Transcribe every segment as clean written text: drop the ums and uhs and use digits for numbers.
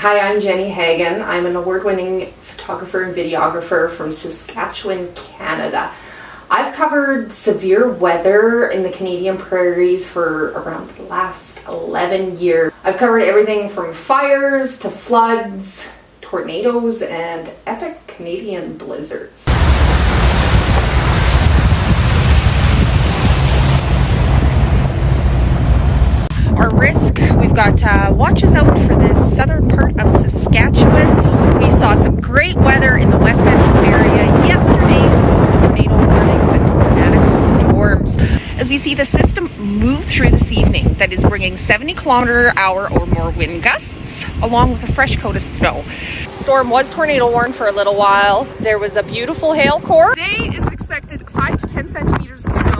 Hi, I'm Jenny Hagen. I'm an award-winning photographer and videographer from Saskatchewan, Canada. I've covered severe weather in the Canadian prairies for around the last 11 years. I've covered everything from fires to floods, tornadoes, and epic Canadian blizzards. Our risk, we've got watches out for the southern part of Saskatchewan. We saw some great weather in the west central area yesterday with tornado warnings and tornadic storms. As we see the system move through this evening, that is bringing 70 km/h or more wind gusts, along with a fresh coat of snow. Storm was tornado warned for a little while. There was a beautiful hail core. Today is expected 5 to 10 centimeters of snow,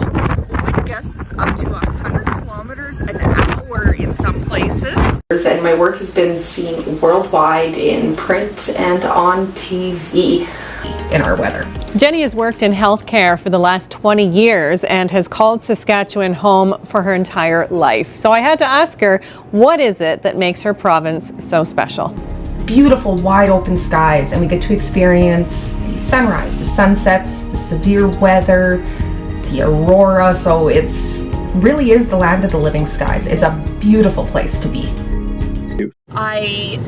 wind gusts up to 100 kilometers an hour in some places. And my work has been seen worldwide in print and on TV in our weather. Jenny has worked in healthcare for the last 20 years and has called Saskatchewan home for her entire life. So I had to ask her, what is it that makes her province so special? Beautiful wide open skies, and we get to experience the sunrise, the sunsets, the severe weather, the aurora. So it's really is the land of the living skies. It's a beautiful place to be. I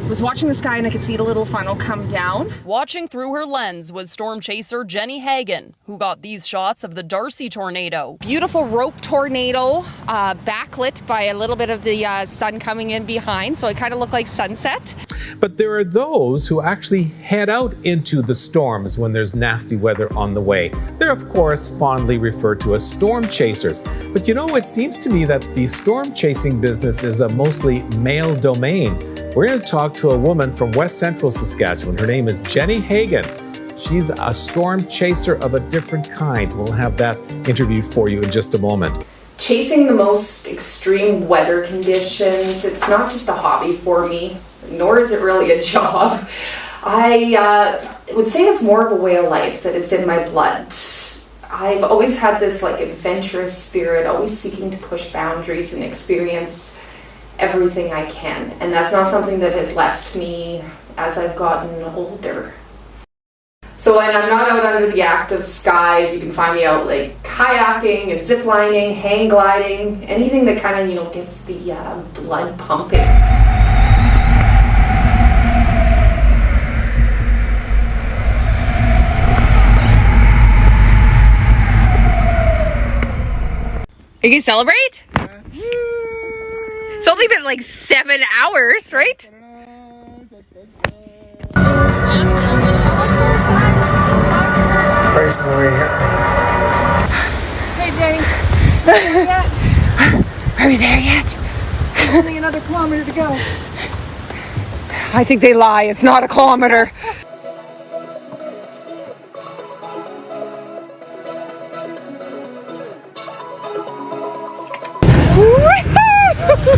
was watching the sky and I could see the little funnel come down. Watching through her lens was storm chaser Jenny Hagen, who got these shots of the Darcy tornado. Beautiful rope tornado, backlit by a little bit of the sun coming in behind, so it kind of looked like sunset. But there are those who actually head out into the storms when there's nasty weather on the way. They're of course fondly referred to as storm chasers. But you know, it seems to me that the storm chasing business is a mostly male domain. We're going to talk to a woman from West Central Saskatchewan. Her name is Jenny Hagen. She's a storm chaser of a different kind. We'll have that interview for you in just a moment. Chasing the most extreme weather conditions, it's not just a hobby for me, nor is it really a job. I would say it's more of a way of life, that it's in my blood. I've always had this adventurous spirit, always seeking to push boundaries and experience everything I can, and that's not something that has left me as I've gotten older. So when I'm not out under the active skies, you can find me out kayaking and ziplining, hang gliding, anything that kind of gets the blood pumping. Are you gonna celebrate? It's only been 7 hours, right? Hey Jenny, Are we there yet? only another kilometer to go. I think they lie, it's not a kilometer.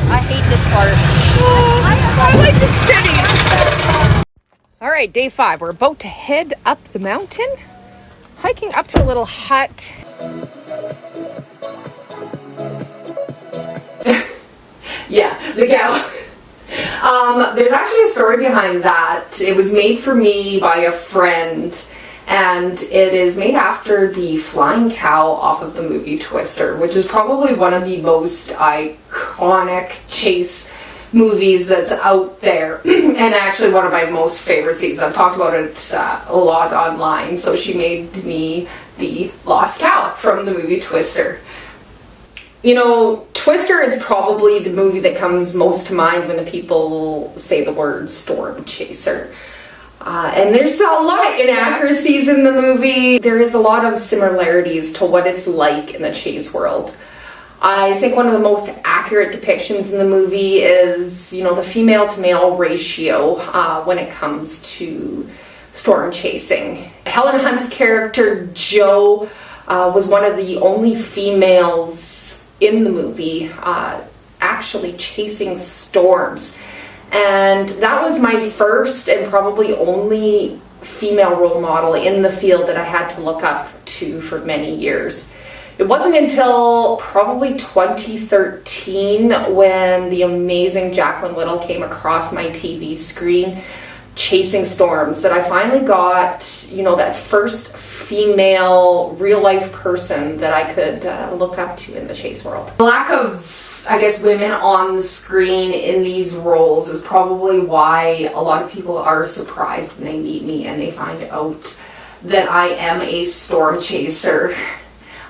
I hate this part. I like the spinning. All right, day 5. We're about to head up the mountain, hiking up to a little hut. Yeah, the cow. There's actually a story behind that. It was made for me by a friend, and it is made after the flying cow off of the movie Twister, which is probably one of the most iconic chase movies that's out there, and actually one of my most favorite scenes. I've talked about it a lot online. So she made me the lost cow from the movie Twister. Twister is probably the movie that comes most to mind when the people say the word storm chaser. And there's a lot of inaccuracies in the movie. There is a lot of similarities to what it's like in the chase world. I think one of the most accurate depictions in the movie is, the female to male ratio when it comes to storm chasing. Helen Hunt's character, Jo, was one of the only females in the movie actually chasing storms. And that was my first and probably only female role model in the field that I had to look up to for many years. It wasn't until probably 2013 when the amazing Jacqueline Whittle came across my TV screen, Chasing Storms, that I finally got, you know, that first female real life person that I could look up to in the chase world. The lack of, I guess, women on the screen in these roles is probably why a lot of people are surprised when they meet me and they find out that I am a storm chaser.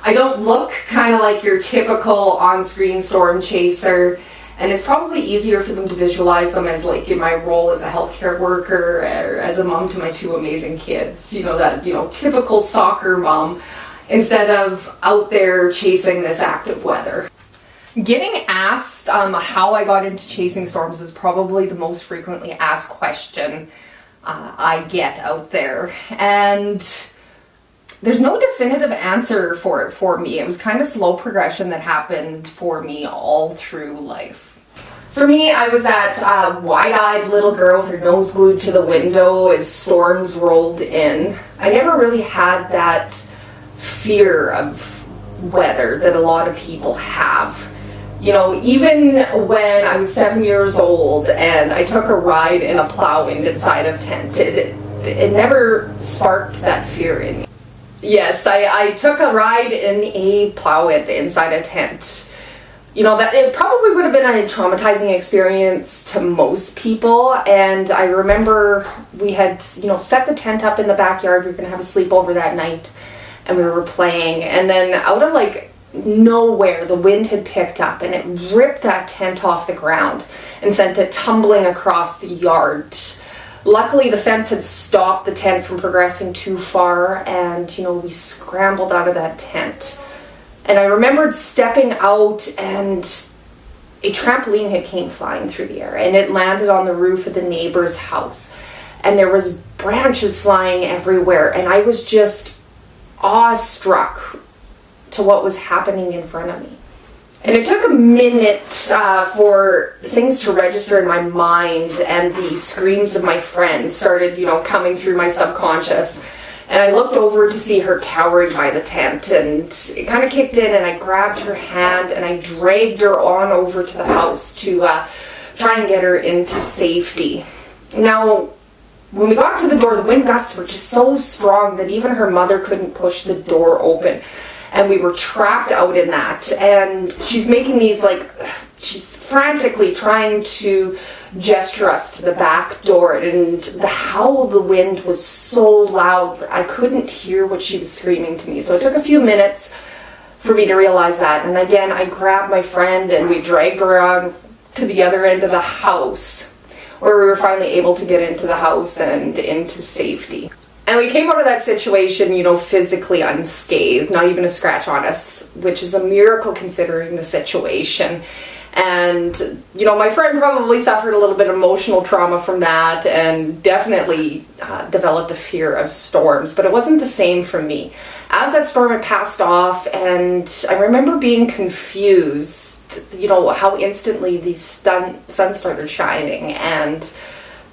I don't look kind of like your typical on-screen storm chaser, and it's probably easier for them to visualize them as like in my role as a healthcare worker or as a mom to my two amazing kids. You know, that, you know, typical soccer mom instead of out there chasing this active weather. Getting asked how I got into chasing storms is probably the most frequently asked question I get out there, and there's no definitive answer for it for me. It was kind of slow progression that happened for me all through life. For me, I was that wide-eyed little girl with her nose glued to the window as storms rolled in. I never really had that fear of weather that a lot of people have. You know, even when I was 7 years old and I took a ride in a plow wind inside of tent, it never sparked that fear in me. Yes, I took a ride in a plow inside a tent. You know, that it probably would have been a traumatizing experience to most people, and I remember we had, you know, set the tent up in the backyard. We were going to have a sleepover that night, and we were playing, and then out of like nowhere, the wind had picked up, and it ripped that tent off the ground and sent it tumbling across the yard. Luckily, the fence had stopped the tent from progressing too far, and, you know, we scrambled out of that tent. And I remembered stepping out, and a trampoline had came flying through the air, and it landed on the roof of the neighbor's house. And there was branches flying everywhere, and I was just awestruck to what was happening in front of me. And it took a minute for things to register in my mind, and the screams of my friends started, you know, coming through my subconscious. And I looked over to see her cowering by the tent, and it kind of kicked in, and I grabbed her hand and I dragged her on over to the house to try and get her into safety. Now, when we got to the door, the wind gusts were just so strong that even her mother couldn't push the door open. And we were trapped out in that, and she's making these, like, she's frantically trying to gesture us to the back door, and the howl of the wind was so loud that I couldn't hear what she was screaming to me. So it took a few minutes for me to realize that, and again I grabbed my friend and we dragged her on to the other end of the house, where we were finally able to get into the house and into safety. And we came out of that situation, you know, physically unscathed, not even a scratch on us, which is a miracle considering the situation. And, you know, my friend probably suffered a little bit of emotional trauma from that, and definitely developed a fear of storms, but it wasn't the same for me. As that storm had passed off, and I remember being confused, you know, how instantly the sun started shining and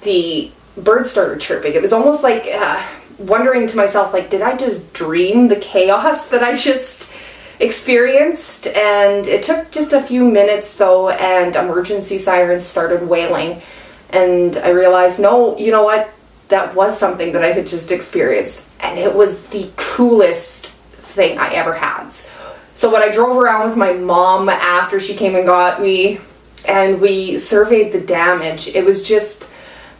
the birds started chirping. It was almost like wondering to myself, like, did I just dream the chaos that I just experienced? And it took just a few minutes though, and emergency sirens started wailing, and I realized, no, you know what, that was something that I had just experienced, and it was the coolest thing I ever had. So when I drove around with my mom after she came and got me, and we surveyed the damage, it was just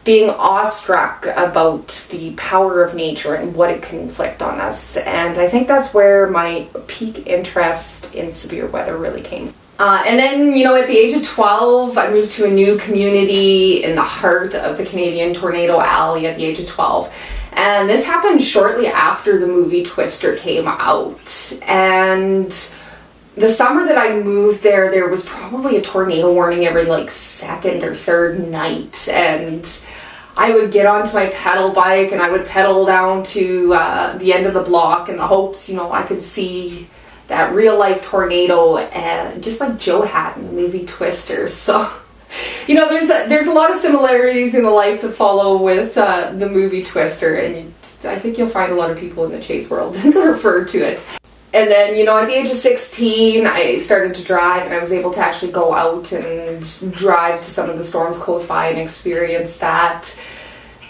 being awestruck about the power of nature and what it can inflict on us. And I think that's where my peak interest in severe weather really came. And then, you know, at the age of 12, I moved to a new community in the heart of the Canadian Tornado Alley at the age of 12. And this happened shortly after the movie Twister came out. And the summer that I moved there was probably a tornado warning every like second or third night. And I would get onto my pedal bike and I would pedal down to the end of the block in the hopes, you know, I could see that real life tornado, and just like Joe had in the movie Twister. So, you know, there's a lot of similarities in the life that follow with the movie Twister, and I think you'll find a lot of people in the chase world refer to it. And then, you know, at the age of 16, I started to drive, and I was able to actually go out and drive to some of the storms close by and experience that.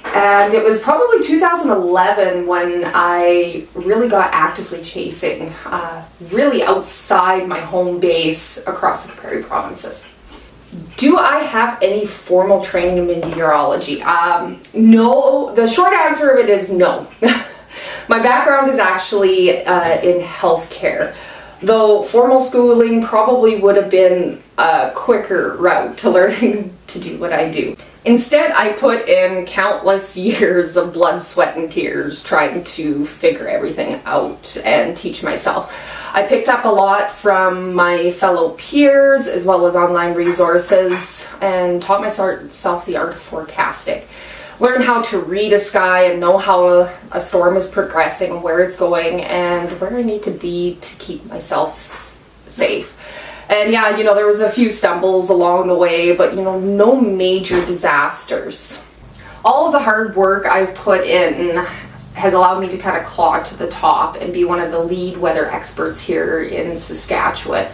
And it was probably 2011 when I really got actively chasing, really outside my home base across the Prairie Provinces. Do I have any formal training in meteorology? No. The short answer of it is no. My background is actually in healthcare, though formal schooling probably would have been a quicker route to learning to do what I do. Instead, I put in countless years of blood, sweat, and tears trying to figure everything out and teach myself. I picked up a lot from my fellow peers as well as online resources and taught myself the art of forecasting. Learn how to read a sky and know how a storm is progressing, where it's going, and where I need to be to keep myself safe. And yeah, you know, there was a few stumbles along the way, but you know, no major disasters. All of the hard work I've put in has allowed me to kind of claw to the top and be one of the lead weather experts here in Saskatchewan.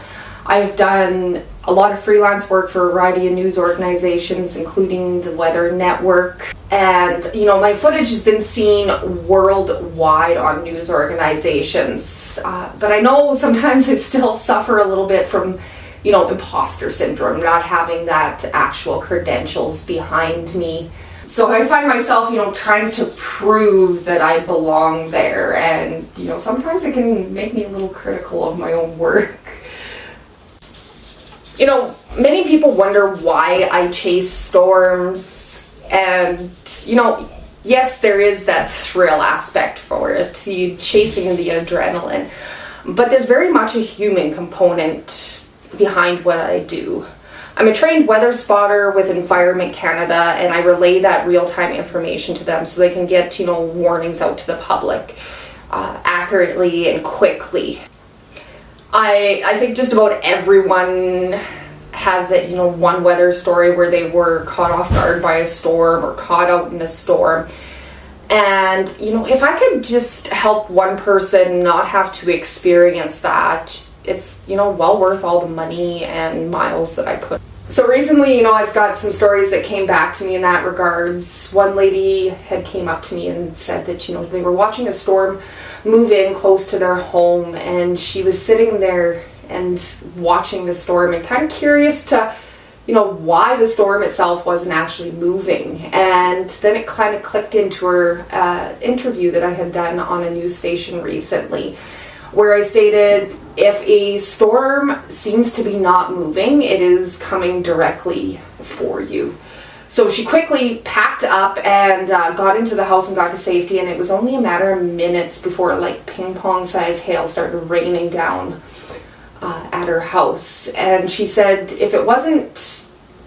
I've done a lot of freelance work for a variety of news organizations, including the Weather Network. And, you know, my footage has been seen worldwide on news organizations. But I know sometimes I still suffer a little bit from, you know, imposter syndrome, not having that actual credentials behind me. So I find myself, you know, trying to prove that I belong there. And, you know, sometimes it can make me a little critical of my own work. You know, many people wonder why I chase storms, and, you know, yes, there is that thrill aspect for it, the chasing the adrenaline, but there's very much a human component behind what I do. I'm a trained weather spotter with Environment Canada, and I relay that real-time information to them so they can get, you know, warnings out to the public accurately and quickly. I think just about everyone has that, you know, one weather story where they were caught off guard by a storm or caught out in a storm. And, you know, if I could just help one person not have to experience that, it's, you know, well worth all the money and miles that I put. So recently, you know, I've got some stories that came back to me in that regards. One lady had came up to me and said that, you know, they were watching a storm move in close to their home, and she was sitting there and watching the storm and kind of curious to, you know, why the storm itself wasn't actually moving. And then it kind of clicked into her interview that I had done on a news station recently, where I stated, if a storm seems to be not moving, it is coming directly for you. So she quickly packed up and got into the house and got to safety, and it was only a matter of minutes before like ping pong size hail started raining down at her house. And she said if it wasn't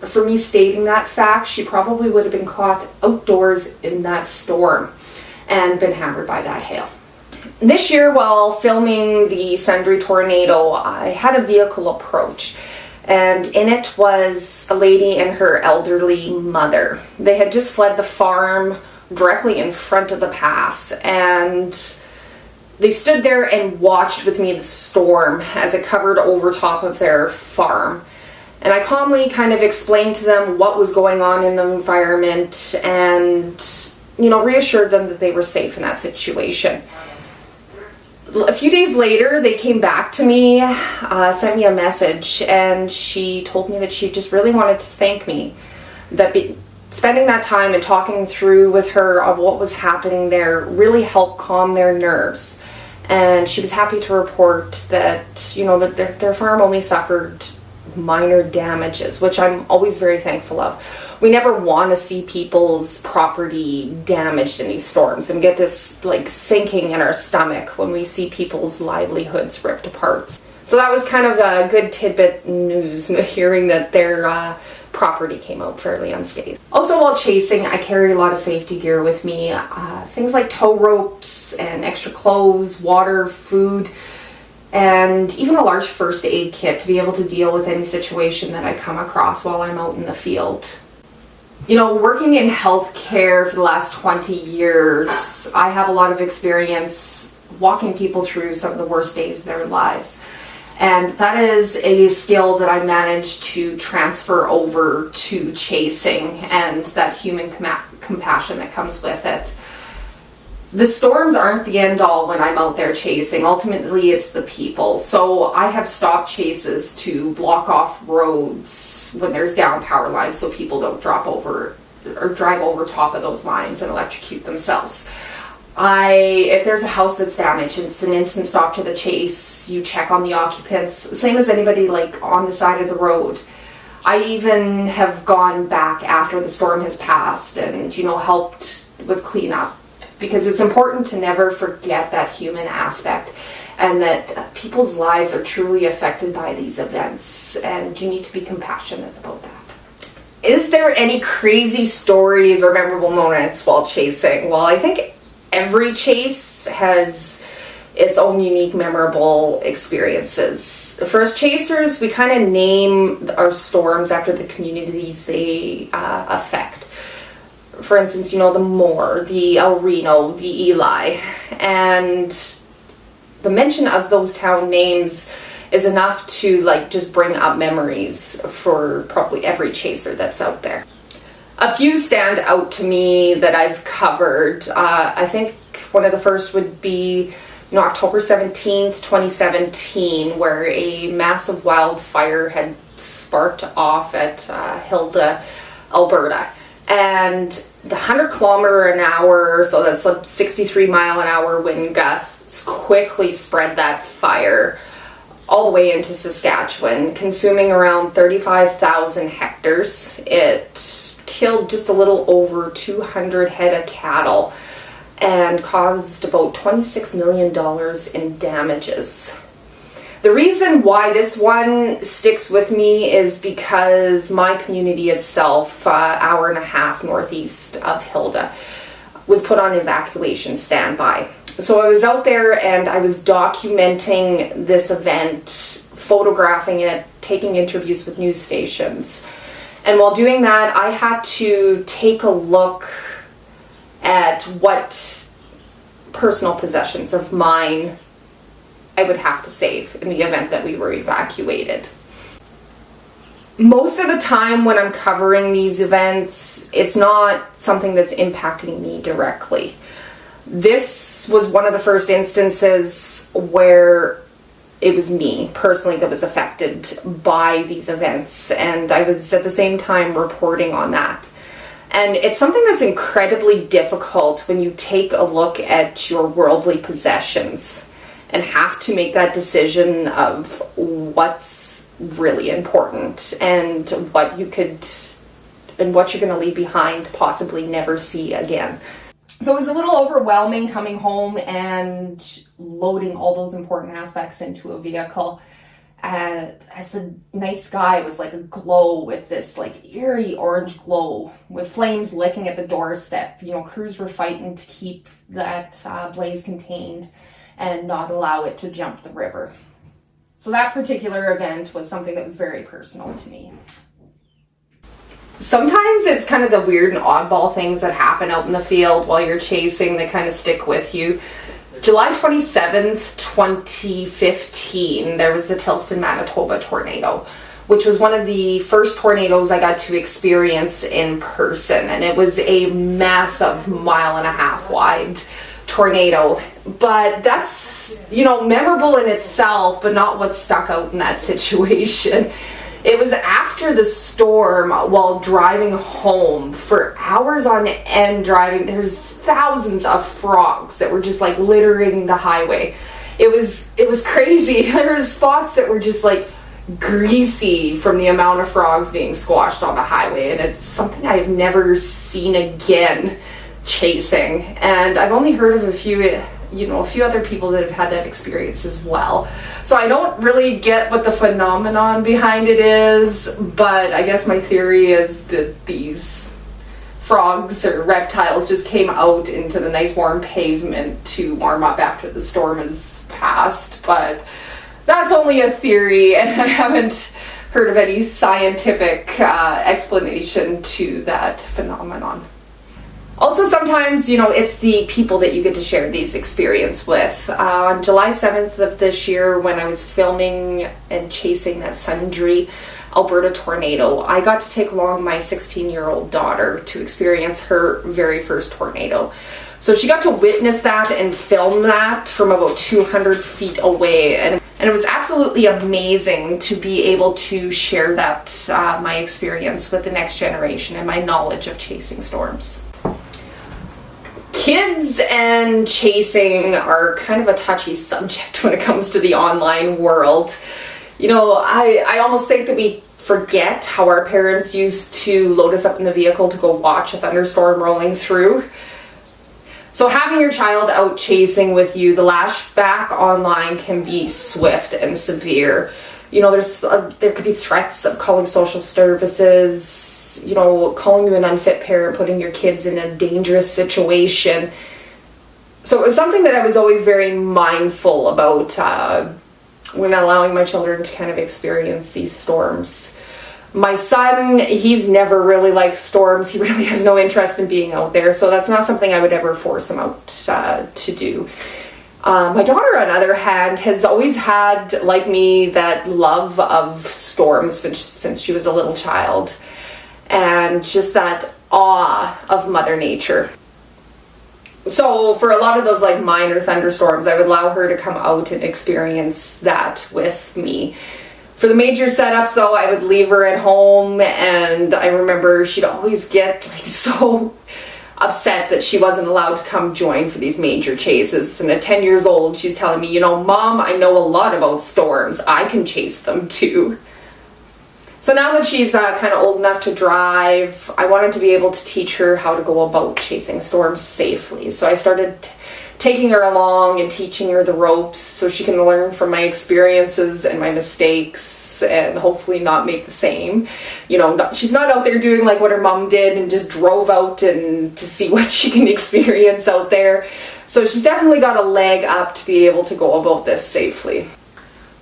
for me stating that fact, she probably would have been caught outdoors in that storm and been hammered by that hail. This year, while filming the Sundre tornado, I had a vehicle approach. And in it was a lady and her elderly mother. They had just fled the farm directly in front of the path, and they stood there and watched with me the storm as it covered over top of their farm. And I calmly kind of explained to them what was going on in the environment and, you know, reassured them that they were safe in that situation. A few days later, they came back to me, sent me a message, and she told me that she just really wanted to thank me. That spending that time and talking through with her on what was happening there really helped calm their nerves. And she was happy to report that, you know, that their farm only suffered minor damages, which I'm always very thankful of. We never want to see people's property damaged in these storms, and we get this like sinking in our stomach when we see people's livelihoods ripped apart. So that was kind of a good tidbit news, hearing that their property came out fairly unscathed. Also, while chasing, I carry a lot of safety gear with me, things like tow ropes and extra clothes, water, food, and even a large first aid kit to be able to deal with any situation that I come across while I'm out in the field. You know, working in healthcare for the last 20 years, I have a lot of experience walking people through some of the worst days of their lives. And that is a skill that I managed to transfer over to chasing and that human compassion that comes with it. The storms aren't the end all when I'm out there chasing. Ultimately, it's the people. So I have stopped chases to block off roads when there's down power lines so people don't drop over or drive over top of those lines and electrocute themselves. If there's a house that's damaged, it's an instant stop to the chase. You check on the occupants, same as anybody like on the side of the road. I even have gone back after the storm has passed and, helped with cleanup, because it's important to never forget that human aspect and that people's lives are truly affected by these events, and you need to be compassionate about that. Is there any crazy stories or memorable moments while chasing? Well, I think every chase has its own unique, memorable experiences. For us chasers, we kind of name our storms after the communities they affect. For instance, the Moore, the El Reno, the Eli, and the mention of those town names is enough to just bring up memories for probably every chaser that's out there. A few stand out to me that I've covered. I think one of the first would be October 17th, 2017, where a massive wildfire had sparked off at Hilda, Alberta. And the 100km/h, so that's 63-mile-an-hour wind gusts, quickly spread that fire all the way into Saskatchewan, consuming around 35,000 hectares. It killed just a little over 200 head of cattle and caused about $26 million in damages. The reason why this one sticks with me is because my community itself, hour and a half northeast of Hilda, was put on evacuation standby. So I was out there and I was documenting this event, photographing it, taking interviews with news stations. And while doing that, I had to take a look at what personal possessions of mine I would have to save in the event that we were evacuated. Most of the time when I'm covering these events, it's not something that's impacting me directly. This was one of the first instances where it was me personally that was affected by these events, and I was at the same time reporting on that. And it's something that's incredibly difficult when you take a look at your worldly possessions and have to make that decision of what's really important and what you're going to leave behind to possibly never see again. So it was a little overwhelming coming home and loading all those important aspects into a vehicle. As the night sky was aglow with this eerie orange glow with flames licking at the doorstep. Crews were fighting to keep that blaze contained and not allow it to jump the river. So that particular event was something that was very personal to me. Sometimes it's kind of the weird and oddball things that happen out in the field while you're chasing that kind of stick with you. July 27th, 2015, there was the Tilston, Manitoba tornado, which was one of the first tornadoes I got to experience in person. And it was a massive 1.5 mile wide tornado. But that's, memorable in itself, but not what stuck out in that situation. It was after the storm, while driving home for hours on end driving. There's thousands of frogs that were just littering the highway. It was crazy. There were spots that were just greasy from the amount of frogs being squashed on the highway, and it's something I've never seen again chasing. And I've only heard of a few other people that have had that experience as well. So I don't really get what the phenomenon behind it is, but I guess my theory is that these frogs or reptiles just came out into the nice warm pavement to warm up after the storm has passed. But that's only a theory, and I haven't heard of any scientific explanation to that phenomenon. Also, sometimes, it's the people that you get to share these experience with. On July 7th of this year, when I was filming and chasing that Sundre, Alberta tornado, I got to take along my 16-year-old daughter to experience her very first tornado. So she got to witness that and film that from about 200 feet away. And it was absolutely amazing to be able to share that, my experience with the next generation and my knowledge of chasing storms. Kids and chasing are kind of a touchy subject when it comes to the online world. I almost think that we forget how our parents used to load us up in the vehicle to go watch a thunderstorm rolling through. So having your child out chasing with you, the lashback online can be swift and severe. There could be threats of calling social services, calling you an unfit parent, putting your kids in a dangerous situation. So it was something that I was always very mindful about when allowing my children to kind of experience these storms. My son, he's never really liked storms. He really has no interest in being out there, so that's not something I would ever force him out to do. My daughter, on the other hand, has always had, like me, that love of storms since she was a little child, and just that awe of Mother Nature. So for a lot of those minor thunderstorms, I would allow her to come out and experience that with me. For the major setups, though, I would leave her at home, and I remember she'd always get so upset that she wasn't allowed to come join for these major chases. And at 10 years old, she's telling me, Mom, I know a lot about storms. I can chase them too. So now that she's kind of old enough to drive, I wanted to be able to teach her how to go about chasing storms safely. So I started taking her along and teaching her the ropes so she can learn from my experiences and my mistakes and hopefully not make the same. She's not out there doing like what her mom did and just drove out and to see what she can experience out there. So she's definitely got a leg up to be able to go about this safely.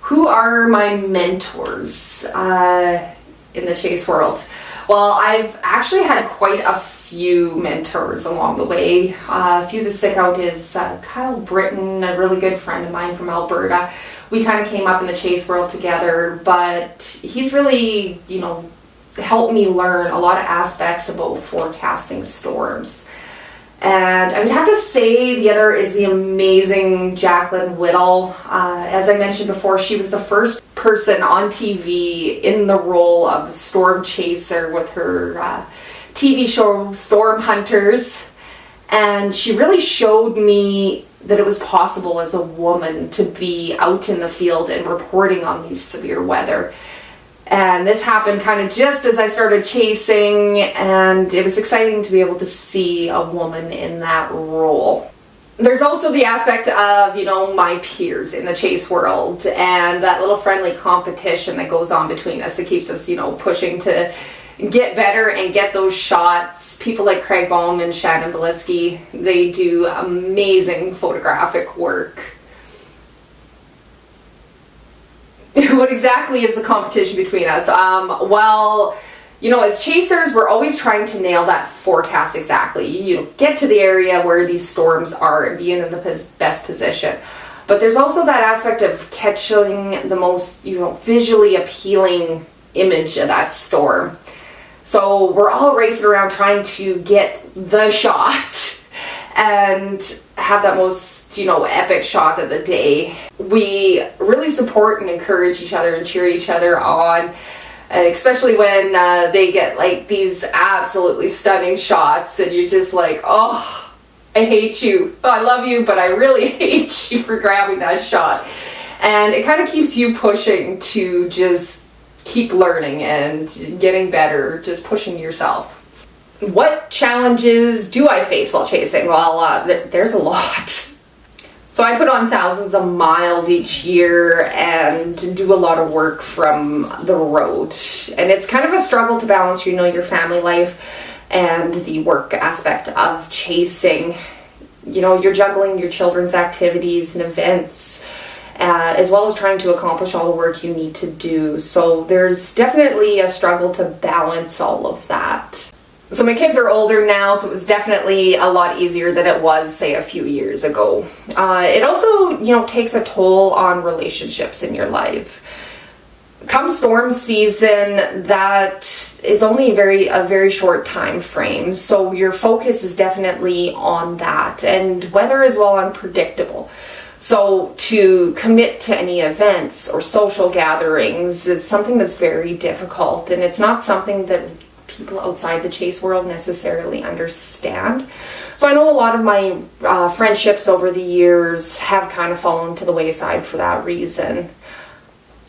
Who are my mentors in the chase world? Well, I've actually had quite a few mentors along the way. A few that stick out is Kyle Britton, a really good friend of mine from Alberta. We kind of came up in the chase world together, but he's really, helped me learn a lot of aspects about forecasting storms. And I would have to say the other is the amazing Jacqueline Whittle. As I mentioned before, she was the first person on TV in the role of storm chaser with her TV show Storm Hunters. And she really showed me that it was possible as a woman to be out in the field and reporting on these severe weather. And this happened kind of just as I started chasing, and it was exciting to be able to see a woman in that role. There's also the aspect of, my peers in the chase world and that little friendly competition that goes on between us that keeps us, pushing to get better and get those shots. People like Craig Baum and Shannon Belitsky, they do amazing photographic work. What exactly is the competition between us? As chasers, we're always trying to nail that forecast exactly. Get to the area where these storms are and be in the best position. But there's also that aspect of catching the most, visually appealing image of that storm. So we're all racing around trying to get the shot and have that most, epic shot of the day. We really support and encourage each other and cheer each other on, especially when they get these absolutely stunning shots and you're just like, oh, I hate you. I love you, but I really hate you for grabbing that shot. And it kind of keeps you pushing to just keep learning and getting better, just pushing yourself. What challenges do I face while chasing? Well, there's a lot. So I put on thousands of miles each year and do a lot of work from the road. And it's kind of a struggle to balance, your family life and the work aspect of chasing. You're juggling your children's activities and events, as well as trying to accomplish all the work you need to do. So there's definitely a struggle to balance all of that. So my kids are older now, so it was definitely a lot easier than it was, say, a few years ago. It also, takes a toll on relationships in your life. Come storm season, that is only a very short time frame, so your focus is definitely on that. And weather is unpredictable. So to commit to any events or social gatherings is something that's very difficult, and it's not something that people outside the chase world necessarily understand. So I know a lot of my friendships over the years have kind of fallen to the wayside for that reason.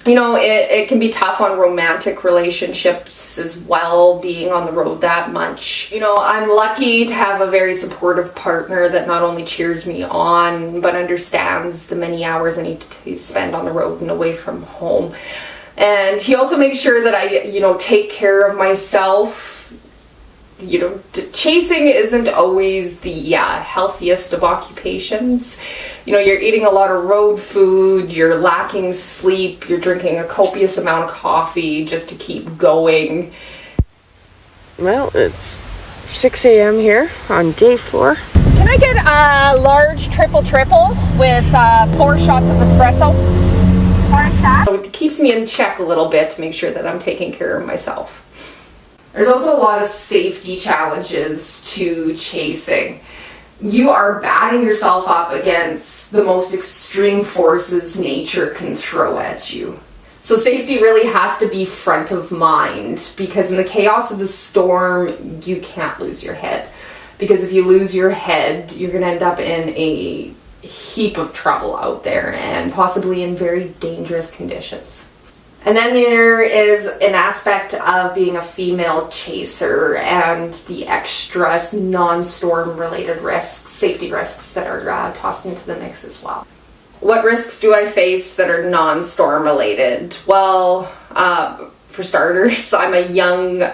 It can be tough on romantic relationships as well, being on the road that much. I'm lucky to have a very supportive partner that not only cheers me on, but understands the many hours I need to spend on the road and away from home. And he also makes sure that I, take care of myself. Chasing isn't always the healthiest of occupations. You're eating a lot of road food, you're lacking sleep, you're drinking a copious amount of coffee just to keep going. Well, it's 6 a.m. here on day 4. Can I get a large triple with 4 shots of espresso? 4 shots? So it keeps me in check a little bit to make sure that I'm taking care of myself. There's also a lot of safety challenges to chasing. You are batting yourself up against the most extreme forces nature can throw at you. So safety really has to be front of mind, because in the chaos of the storm, you can't lose your head. Because if you lose your head, you're going to end up in a heap of trouble out there, and possibly in very dangerous conditions. And then there is an aspect of being a female chaser and the extra non-storm related risks, safety risks that are tossed into the mix as well. What risks do I face that are non-storm related? Well, for starters, I'm a young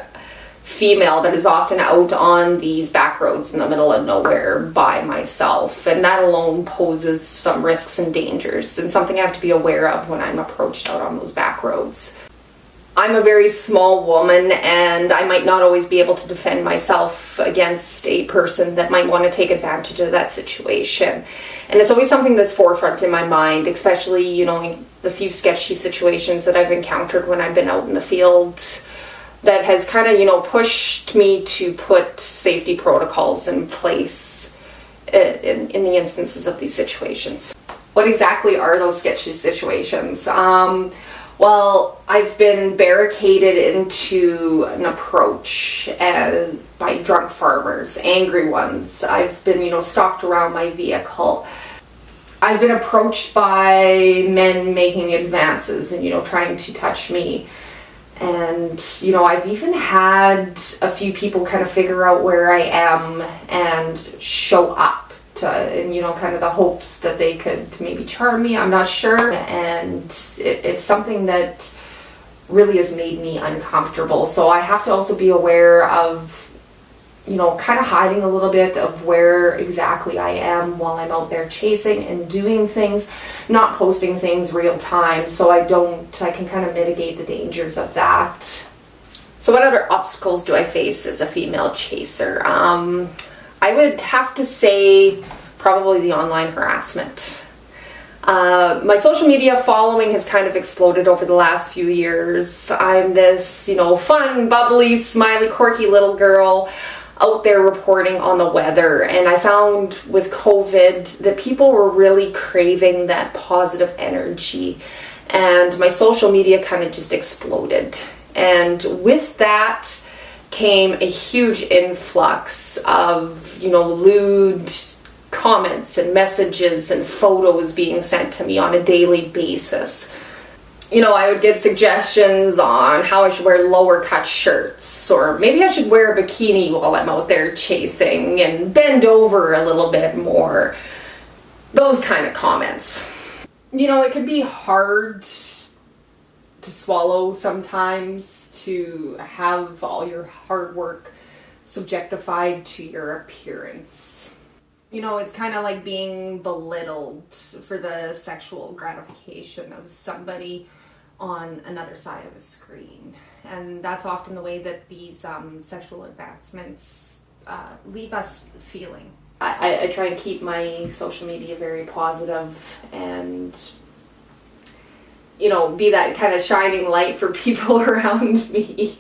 female that is often out on these back roads in the middle of nowhere by myself, and that alone poses some risks and dangers, and something I have to be aware of when I'm approached out on those back roads. I'm a very small woman, and I might not always be able to defend myself against a person that might want to take advantage of that situation. And it's always something that's forefront in my mind, especially, the few sketchy situations that I've encountered when I've been out in the field, that has kind of, pushed me to put safety protocols in place in the instances of these situations. What exactly are those sketchy situations? Well, I've been barricaded into an approach by drunk farmers, angry ones. I've been, stalked around my vehicle. I've been approached by men making advances and, trying to touch me. And, I've even had a few people kind of figure out where I am and show up in, kind of the hopes that they could maybe charm me. I'm not sure. And it's something that really has made me uncomfortable. So I have to also be aware of, kind of hiding a little bit of where exactly I am while I'm out there chasing and doing things, not posting things real time, so I can kind of mitigate the dangers of that. So what other obstacles do I face as a female chaser? I would have to say probably the online harassment. My social media following has kind of exploded over the last few years. I'm this, fun, bubbly, smiley, quirky little girl out there reporting on the weather, and I found with COVID that people were really craving that positive energy, and my social media kind of just exploded. And with that came a huge influx of, lewd comments and messages and photos being sent to me on a daily basis. I would get suggestions on how I should wear lower cut shirts, or maybe I should wear a bikini while I'm out there chasing and bend over a little bit more. Those kind of comments. It can be hard to swallow sometimes, to have all your hard work subjectified to your appearance. It's kind of like being belittled for the sexual gratification of somebody on another side of a screen. and that's often the way that these sexual advancements leave us feeling. I try and keep my social media very positive and, you know, be that kind of shining light for people around me.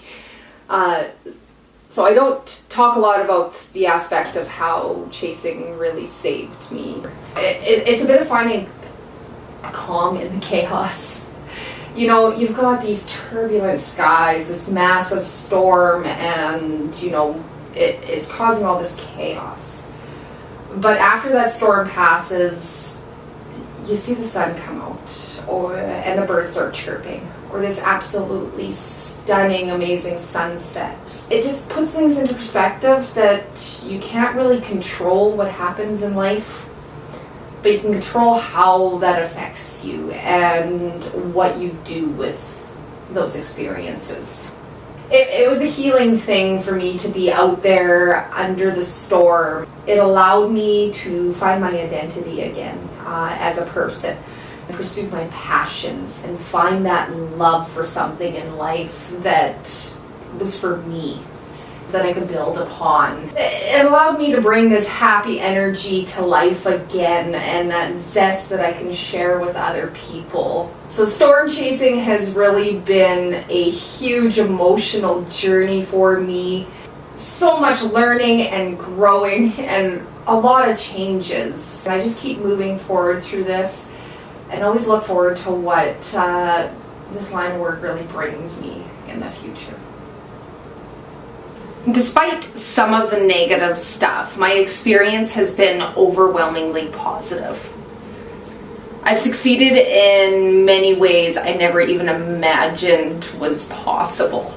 So I don't talk a lot about the aspect of how chasing really saved me. It's a bit of finding calm in the chaos. You know, you've got these turbulent skies, this massive storm, and, you know, it's causing all this chaos. But after that storm passes, you see the sun come out, and the birds start chirping, or this absolutely stunning, amazing sunset. It just puts things into perspective that you can't really control what happens in life, but you can control how that affects you and what you do with those experiences. It was a healing thing for me to be out there under the storm. It allowed me to find my identity again as a person, pursue my passions, and find that love for something in life that was for me, that I could build upon. It allowed me to bring this happy energy to life again, and that zest that I can share with other people. So storm chasing has really been a huge emotional journey for me. So much learning and growing and a lot of changes. I just keep moving forward through this and always look forward to what this line of work really brings me in the future. Despite some of the negative stuff, my experience has been overwhelmingly positive. I've succeeded in many ways I never even imagined was possible.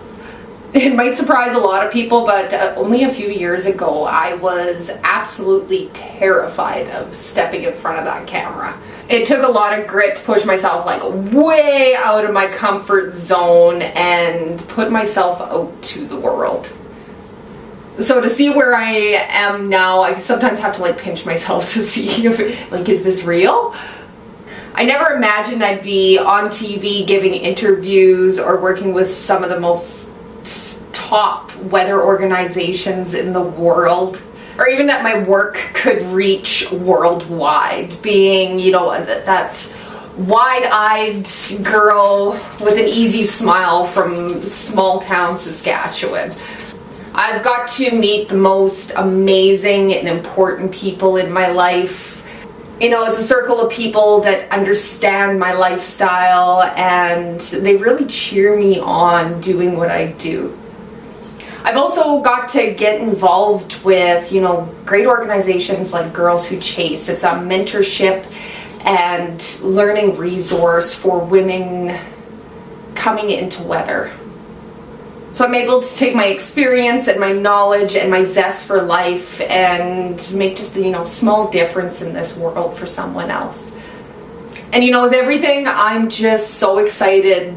It might surprise a lot of people, but only a few years ago, I was absolutely terrified of stepping in front of that camera. It took a lot of grit to push myself like way out of my comfort zone and put myself out to the world. So to see where I am now, I sometimes have to like pinch myself to see if, like, is this real? I never imagined I'd be on TV giving interviews or working with some of the most top weather organizations in the world, or even that my work could reach worldwide, being, you know, that wide-eyed girl with an easy smile from small town Saskatchewan. I've got to meet the most amazing and important people in my life. You know, it's a circle of people that understand my lifestyle, and they really cheer me on doing what I do. I've also got to get involved with, you know, great organizations like Girls Who Chase. It's a mentorship and learning resource for women coming into weather. So I'm able to take my experience and my knowledge and my zest for life and make just, you know, small difference in this world for someone else. And, you know, with everything, I'm just so excited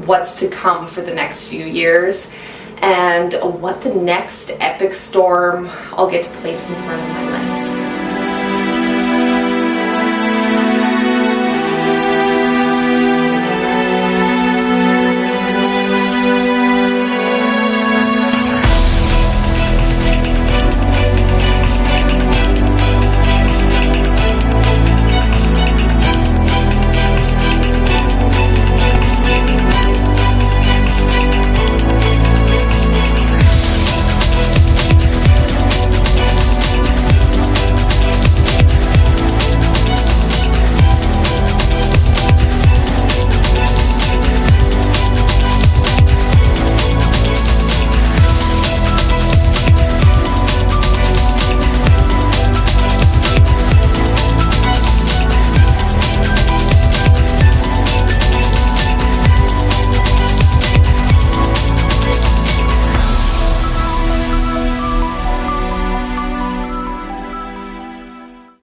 what's to come for the next few years and what the next epic storm I'll get to place in front of my life.